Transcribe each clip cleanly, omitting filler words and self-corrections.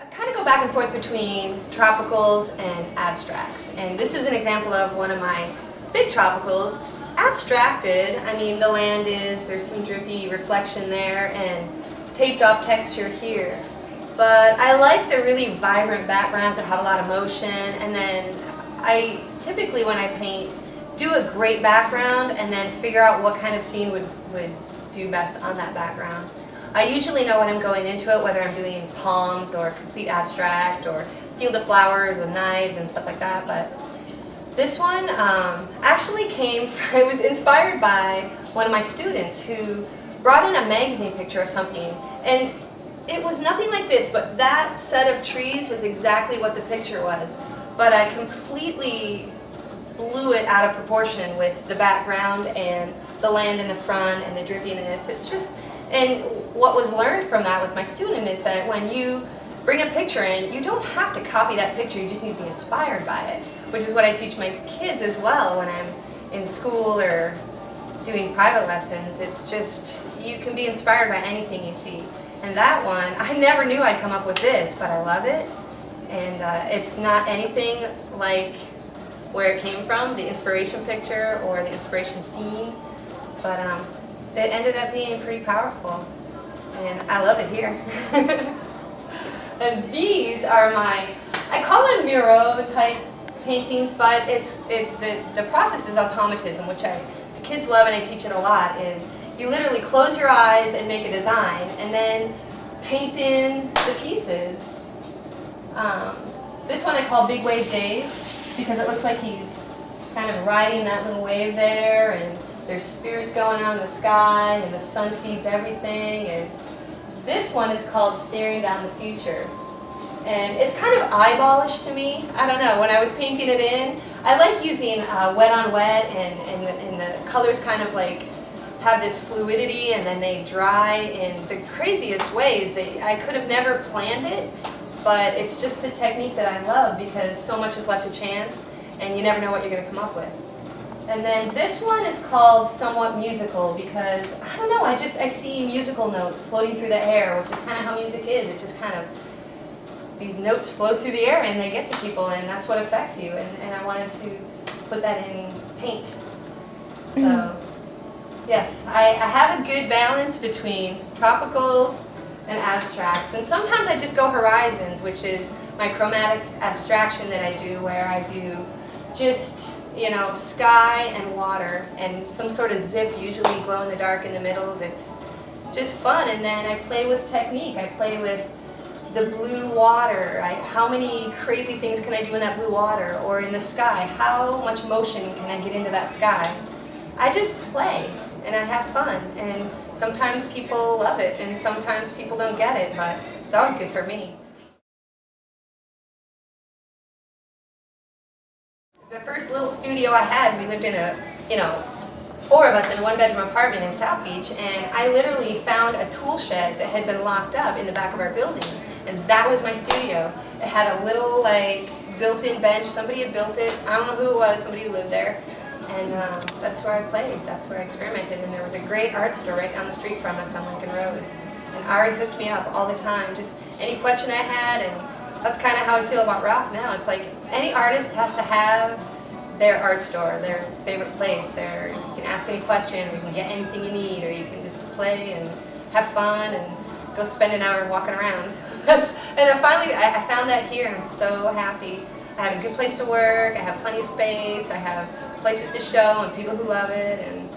I kind of go back and forth between tropicals and abstracts, and this is an example of one of my big tropicals. Abstracted, I mean the land there's some drippy reflection there and taped off texture here. But I like the really vibrant backgrounds that have a lot of motion, and then I typically when I paint do a great background and then figure out what kind of scene would do best on that background. I usually know when I'm going into it, whether I'm doing palms or complete abstract or field of flowers with knives and stuff like that. But this one actually it was inspired by one of my students who brought in a magazine picture or something. And it was nothing like this, but that set of trees was exactly what the picture was. But I completely blew it out of proportion with the background and the land in the front and the drippiness. It's just, and what was learned from that with my student is that when you bring a picture in, you don't have to copy that picture, you just need to be inspired by it, which is what I teach my kids as well when I'm in school or doing private lessons. It's just, you can be inspired by anything you see. And that one, I never knew I'd come up with this, but I love it. And it's not anything like where it came from, the inspiration picture or the inspiration scene, but it ended up being pretty powerful, and I love it here. And these are I call them Miro type paintings, but the process is automatism, which the kids love and I teach it a lot, is you literally close your eyes and make a design and then paint in the pieces. This one I call Big Wave Dave, because it looks like he's kind of riding that little wave there, and there's spirits going on in the sky, and the sun feeds everything. And this one is called Staring Down the Future. And it's kind of eyeballish to me. I don't know, when I was painting it in, I like using wet on wet, and the colors kind of like have this fluidity, and then they dry in the craziest ways. I could have never planned it, but it's just the technique that I love because so much is left to chance and you never know what you're going to come up with. And then this one is called Somewhat Musical because, I don't know, I see musical notes floating through the air, which is kind of how music is. It just kind of, these notes float through the air and they get to people, and that's what affects you. And I wanted to put that in paint. So, yes, I have a good balance between tropicals and abstracts. And sometimes I just go horizons, which is my chromatic abstraction that I do, where I do just, you know, sky and water and some sort of zip, usually glow in the dark in the middle, that's just fun. And then I play with technique. I play with the blue water. How many crazy things can I do in that blue water? Or in the sky, how much motion can I get into that sky? I just play and I have fun, and sometimes people love it and sometimes people don't get it, but it's always good for me. The first little studio I had, we lived in four of us in a one-bedroom apartment in South Beach, and I literally found a tool shed that had been locked up in the back of our building, and that was my studio. It had a little built-in bench. Somebody had built it. I don't know who it was, somebody who lived there. And that's where I played, that's where I experimented. And there was a great art store right down the street from us on Lincoln Road. And Ari hooked me up all the time, just any question I had, and that's kind of how I feel about Ralph now. It's like any artist has to have their art store, their favorite place. You can ask any question, or you can get anything you need, or you can just play and have fun and go spend an hour walking around. And I found that here, and I'm so happy. I have a good place to work, I have plenty of space, I have places to show and people who love it, and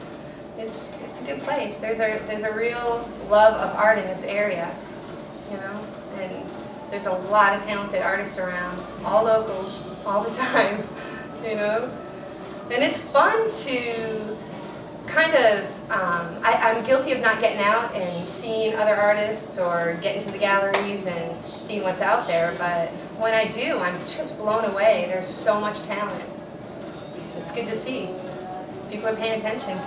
it's a good place. There's a real love of art in this area, you know, and there's a lot of talented artists around, all locals, all the time, you know. And it's fun to kind of, I'm guilty of not getting out and seeing other artists or getting to the galleries and seeing what's out there, but when I do, I'm just blown away. There's so much talent. It's good to see. People are paying attention.